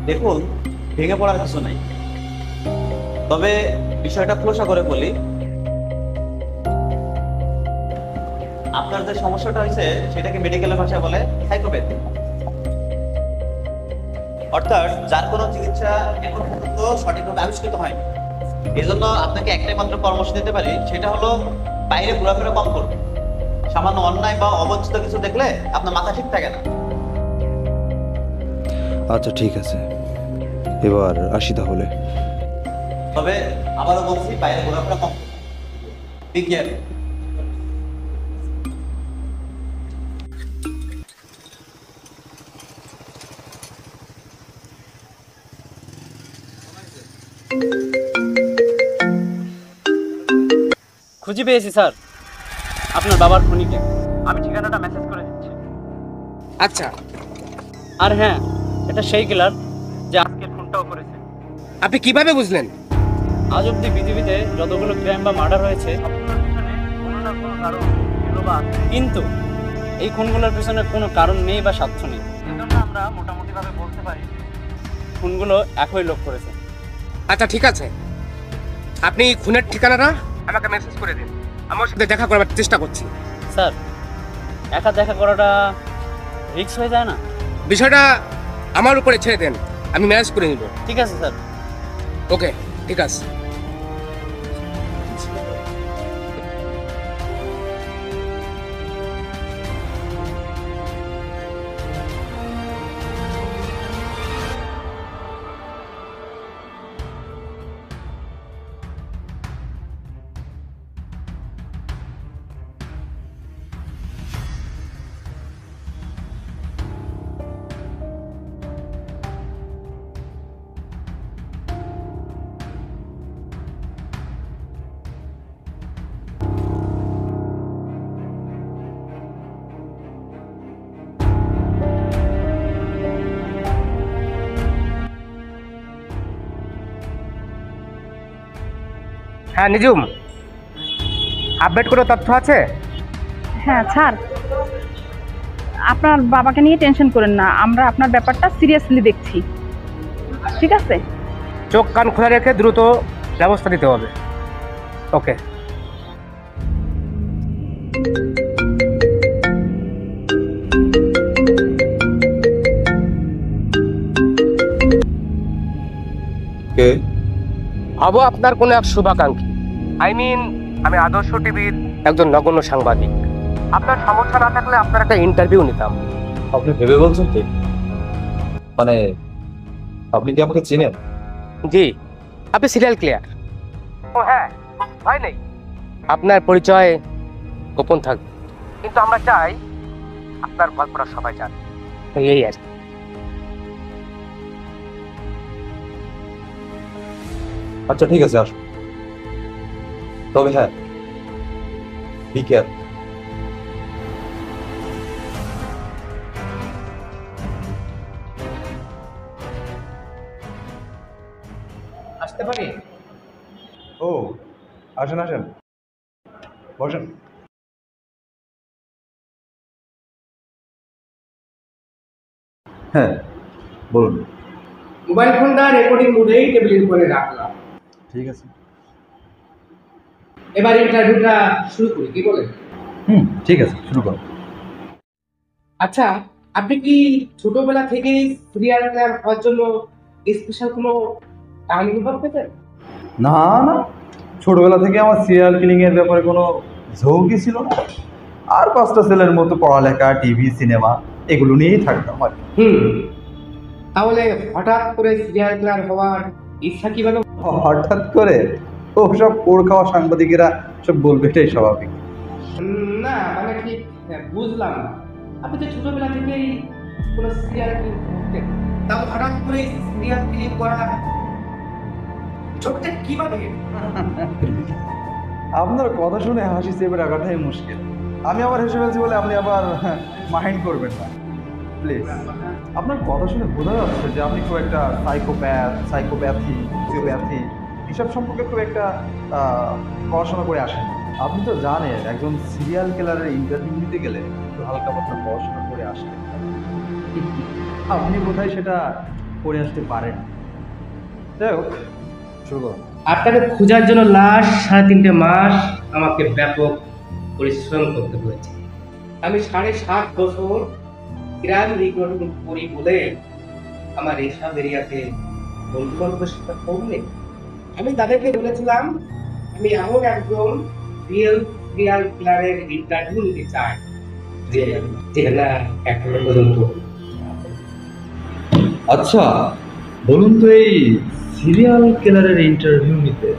দেখুন, ভেঙে পড়ার কিছু নাই, তবে বিষয়টা খোলাসা করে বলি। আপনার যে সমস্যাটা হয়েছে সেটাকে মেডিকেলের ভাষায় বলে সাইকোপ্যাথি, অর্থাৎ যার কোনো চিকিৎসা এখন পর্যন্ত সঠিকভাবে আবিষ্কৃত হয়নি। এই জন্য আপনাকে একটাই মাত্র পরামর্শ দিতে পারি, সেটা হলো বাইরে ঘোরাফেরা কম করুন। সামান্য অন্যায় বা অবাঞ্ছিত কিছু দেখলে আপনার মাথা ঠিক থাকে না। আচ্ছা ঠিক আছে, এবার আসি তাহলে। তবে আবারও বলছি, বাইরে ঘোরাফেরা কম করুন। Be careful. খুঁজে পেয়েছি স্যার, আপনার বাবার খুনিকে। আমি ঠিকানাটা মেসেজ করে দিচ্ছি। আচ্ছা, আর হ্যাঁ, এটা সেই কিলার যে আজকের খুনটাও করেছে। আপনি কিভাবে বুঝলেন? আজ অব্দি পৃথিবীতে যতগুলো ক্রাইম বা মার্ডার হয়েছে, সবগুলোর পিছনে কোনো না কোনো কারণ ছিল বা আছে। কিন্তু এই খুনগুলোর পিছনে কোনো কারণ নেই বা স্বার্থ নেই। এজন্য আমরা মোটামুটিভাবে বলতে পারি খুনগুলো একই লোক করেছে। আচ্ছা ঠিক আছে, আপনি খুনের ঠিকানাটা আমাকে মেসেজ করে দিন, আমার সাথে দেখা করার চেষ্টা করছি। স্যার, একা দেখা করাটা রিস্ক হয়ে যায় না? বিষয়টা আমার উপরে ছেড়ে দেন, আমি ম্যানেজ করে নিব। ঠিক আছে স্যার। ওকে, ঠিক আছে। হ্যাঁ নিজুম, আপডেট কোনো তথ্য আছে? হ্যাঁ স্যার, আপনার বাবাকে নিয়ে টেনশন করেন না, আমরা আপনার ব্যাপারটা সিরিয়াসলি দেখছি। ঠিক আছে? চোখ কান খোলা রেখে দ্রুত ব্যবস্থা নিতে হবে। ওকে। কে? হব আপনার কোনো এক শুভাকাঙ্ক্ষী। আমি আদর্শ টিভির একজন নগণ্য সাংবাদিক। আপনার সমস্যা না থাকলে আপনার একটা ইন্টারভিউ নিতাম। আপনি ভেবে বলছেন কি? মানে আপনি কি আমাকে চেনেন? জি, আপনি সিরিয়াল ক্লিয়ার। ও হ্যাঁ, ভয় নেই, আপনার পরিচয় গোপন থাকবে, কিন্তু আমরা চাই আপনার গল্পটা সবাই জানে। এই আর কি। আচ্ছা ঠিক আছে, আসুন। তবে হ্যাঁ, বি কেয়ার। আসতে পারি? ও, আসেন আসেন, বসেন। হ্যাঁ বলুন। মোবাইল ফোনটা রেকর্ডিং মোডেই টেবিলের উপরে রাখলাম। ঠিক আছে। এবার ইন্টারভিউটা শুরু করি, কি বলেন? ঠিক আছে, শুরু করুন। আচ্ছা, আপনি কি ছোটবেলা থেকেই সিরিয়াল কিলার হওয়ার জন্য স্পেশাল কোনো টান অনুভব পেতেন? না না, ছোটবেলা থেকে আমার সিরিয়াল কিলিং এর ব্যাপারে কোনো ঝোঁকই ছিল না। আর পাঁচটা ছেলের মতো পড়ালেখা, টিভি, সিনেমা এগুলো নিয়েই থাকতাম আর কি। তাহলে হঠাৎ করে সিরিয়াল কিলার হওয়ার ইচ্ছা কিভাবে? হঠাৎ করে সব পোড় খাওয়া সাংবাদিকেরা সব বলবে, এটাই স্বাভাবিক। না মানে ঠিক বুঝলাম না, আপনি তো ছোটবেলা থেকেই কোনো সিরিয়াল কিলিং করতেন, তাও হঠাৎ করে সিরিয়াল কিলিং করা চোখটা কিভাবে? আপনার কথা শুনে হাসি চেপে রাখাটাই মুশকিল। আমি আবার হেসে ফেলছি বলে আপনি আবার মাইন্ড করবেন না প্লিজ। আপনার কথা শুনে বোঝা যাচ্ছে যে আপনি খুব একটা সাইকোপ্যাথি এসব সম্পর্কে খুব একটা পড়াশোনা করে আসেন। আপনি তো জানেন একজন সিরিয়াল কিলারের ইন্টারভিউ নিতে গেলে একটু হালকা পাতলা পড়াশোনা করে আসেন। আপনি বোধহয় সেটা করে আসতে পারেন। যাই হোক, শুরু করুন। আপনাকে খোঁজার জন্য লাস্ট 3.5 মাস আমাকে ব্যাপক পরিশ্রম করতে হয়েছে। আমি 7.5 বছর গ্রাম রিক্রুটমেন্ট করি বলে আমার এসব এরিয়াতে বন্ধু বান্ধবের সাথে কম নেই। আমি তাদেরকে বলেছিলাম আমি এমন একজন রিয়াল প্লেয়ারের ইন্টারভিউ নিতে চাই যে না এখনো পর্যন্ত। আচ্ছা বলুন তো, এই সিরিয়াল কিলারের ইন্টারভিউ নিতে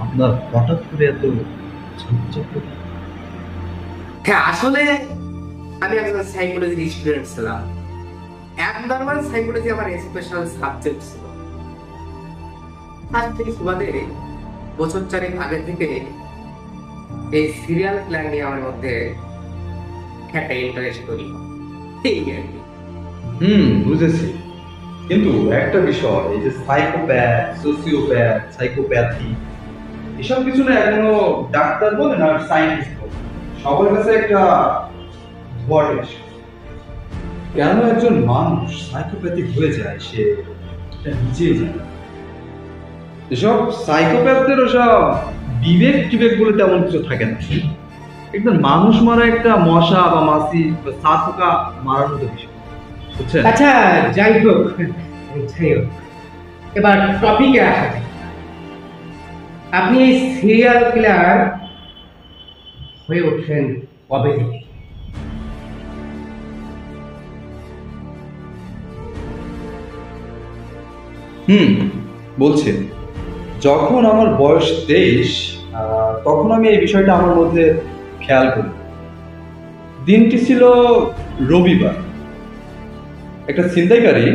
আপনার হঠাৎ করে এত ঝকঝক? হ্যাঁ, আসলে আমি একজন সাইকোলজি স্টুডেন্ট ছিলাম। অ্যাবনর্মাল সাইকোলজি আমার স্পেশাল সাবজেক্ট ছিল। তার থেকে সুবাদে বছর 4 আগে থেকে এই সিরিয়াল কিলার নিয়ে আমার মধ্যে একটা ইন্টারেস্ট তৈরি হয়। এই আর কি। বুঝেছি, কিন্তু একটা বিষয়, এই যে সাইকোপ্যাথ, সোসিওপ্যাথ, সাইকোপ্যাথি এসব কিছু না এখনো ডাক্তার বলেন আর সায়েন্টিস্ট বলেন সবার কাছে একটা ভয় এসে। কেন একজন মানুষ সাইকোপ্যাথিক হয়ে যায় সে এটা নিজেই জানে। এসব সাইকোপ্যাথদের ওসব বিবেক বলে তেমন কিছু থাকে না। একদম মানুষ মারা একটা মশা বা মাছি বা সাপোকা মারার মতো বিষয়, বুঝছেন? আচ্ছা যাই হোক, এবার টপিকে আসা যাক। আপনি এই সিরিয়াল কিলার হয়ে ওঠেন কবে থেকে? বলছি, যখন আমার বয়স 23 তখন আমি এই বিষয়টা আমার মধ্যে খেয়াল করি। দিনটি ছিল রবিবার। একটা ছিনতাইকারী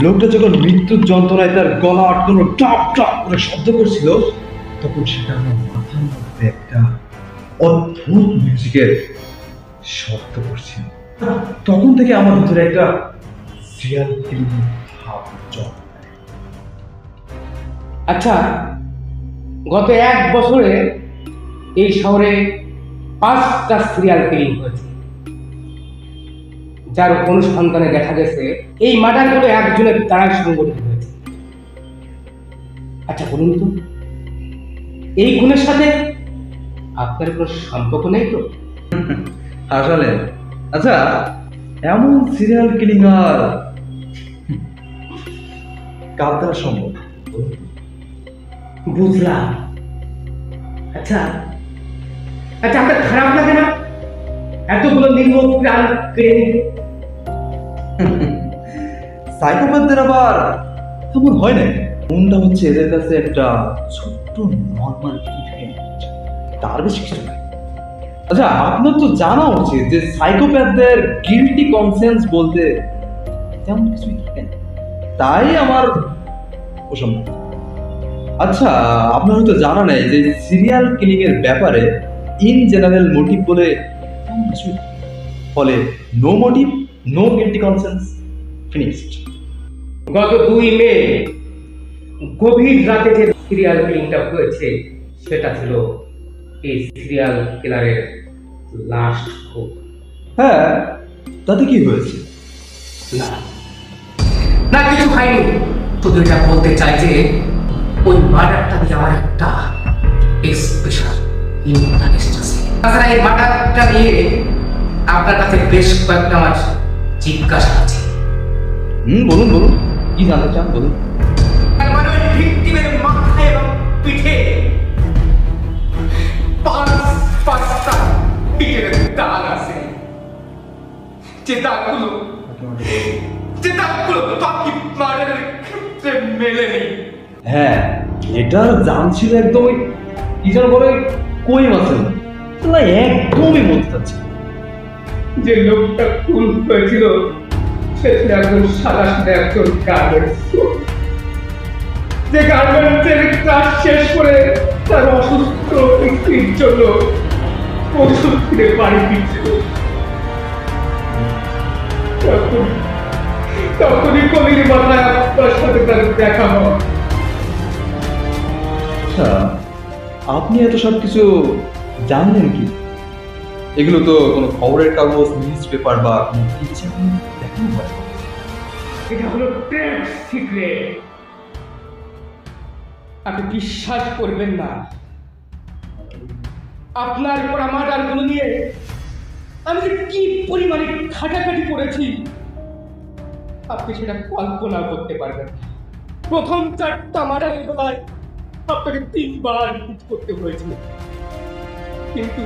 লোকটা যখন মৃত্যুর যন্ত্রণায় তার গলা আটকানো টপ টপ করে শব্দ করছিল, তখন সেটা আমার মাথার মধ্যে একটা অদ্ভুত মিউজিকের শব্দ করছিল। তখন থেকে আমার ভিতরে একটা সিরিয়াল কিলিং ভাব জন্ম নেয়। আচ্ছা, গত 1 বছরে এই শহরে 5টা সিরিয়াল কিলিং হয়েছে, যার অনুসন্ধানে দেখা গেছে এই মার্ডারগুলো একজনের দ্বারাই সংগঠিত হয়েছে। আচ্ছা বলুন তো, এই খুনের সাথে আপনার কোনো সম্পর্ক নেই তো? আসলে আচ্ছা, এমন সিরিয়াল কিলিং আর কার দ্বারা সম্ভব? বুঝলাম। আচ্ছা আচ্ছা, আপনার খারাপ লাগে না এতগুলো নির্মম প্রাণ কেড়ে নিতে? সাইকোপ্যাথদের আবার তেমন হয় না। মনটা হচ্ছে এদের কাছে একটা ছোট্ট নর্মাল ইভেন্ট, তার বেশি কিছু নাই। আচ্ছা, আপনার তো জানা উচিত যে সাইকোপ্যাথদের গিল্টি কনসেন্স বলতে তেমন কিছুই থাকে না, তাই আমার পছন্দ। আচ্ছা, আপনার হয়তো জানা নেই যে সিরিয়াল কিলিং এর ব্যাপারে ইন জেনারেল মোটিভ বলে তেমন কিছুই নেই। ফলে no motive, no guilty conscience, finished. গত 2 মে গভীর রাতে যে সিরিয়াল কিলিংটা হয়েছে সেটা ছিল এই সিরিয়াল কিলারের লাস্ট হোপ। হ্যাঁ, তাতে কি হয়েছে? না না, কিছু হয়নি। শুধু এটা বলতে চাই যে ওই মার্ডারটা দিয়ে আমার একটা স্পেশাল ইন্টারেস্ট আছে। তাছাড়া এই মার্ডারটা নিয়ে আপনার কাছে বেশ কয়েকটা আমার জিজ্ঞাসা আছে। বলুন বলুন, কি জানতে চান বলুন। তার মানে ওই ভিকটিমের মাথায় এবং পিঠে 5টা পিঠের দাগ আছে। যে দাগগুলো বাকি মার্ডারের ক্ষেত্রে মেলেনি। হ্যাঁ, এটার দাম ছিল একদমই কি যেন বলে কই মাছের মতো। না, একদমই বলতে চাচ্ছি না। যে লোকটা খুন হয়েছিল সে ছিল একজন সাদাসিধে একজন গার্মেন্টস, যে গার্মেন্টসের কাজ শেষ করে তার অসুস্থ স্ত্রীর জন্য ওষুধ কিনে বাড়ি ফিরছিল। তখনই কবির মাথায় আপনার সাথে তার দেখা হয়। আচ্ছা, আপনি এত সব কিছু জানলেন কি? এগুলো তো কোনো খবরের কাগজ, নিউজ পেপার বা কোনো কিছু দেখানো হয় না। এটা হলো ট্রেড সিক্রেট। আপনি বিশ্বাস করবেন না, আপনার পর আমার আরগুলো নিয়ে আমি যে কি পরিমাণে খাটাখাটি করেছি আপনি সেটা কল্পনা করতে পারবেন না। প্রথম 4টা মার্ডারের বেলায় আপনাকে 3 বার হিট করতে হয়েছিল, কিন্তু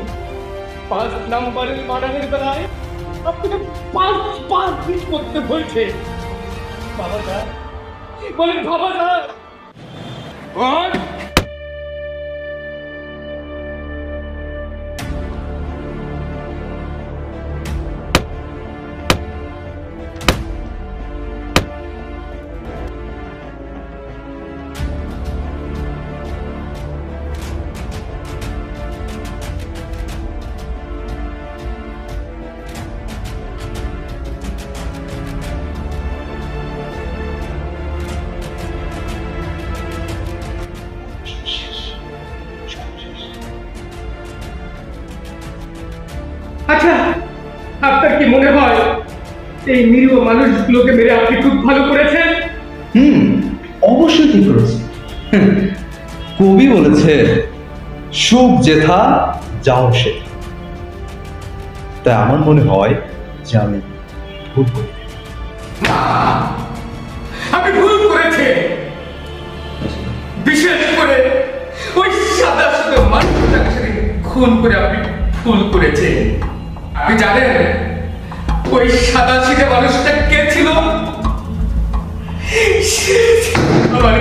5 নাম্বারের মার্ডারের বেলায় আপনাকে 5 বার হিট করতে হয়েছে। বাবা যায় বলেন, বাবা যায়। আচ্ছা, আপনার কি মনে হয় এই নিরীহ মানুষগুলোকে মেরে আপনি খুব ভালো করেছেন? অবশ্যই ঠিক করেছে। কবি বলেছে, সুখ যেথা যাও সে। তাই আমার মনে হয় যে আমি ভুল করি। না, আপনি ভুল করেছেন। বিশেষ করে ওই সাদা সাদা মানুষটাকে সাথে খুন করে আপনি ভুল করেছেন। আপনি জানেন ওই সাদা সিধে মানুষটা কে ছিল? সে ছিল আমার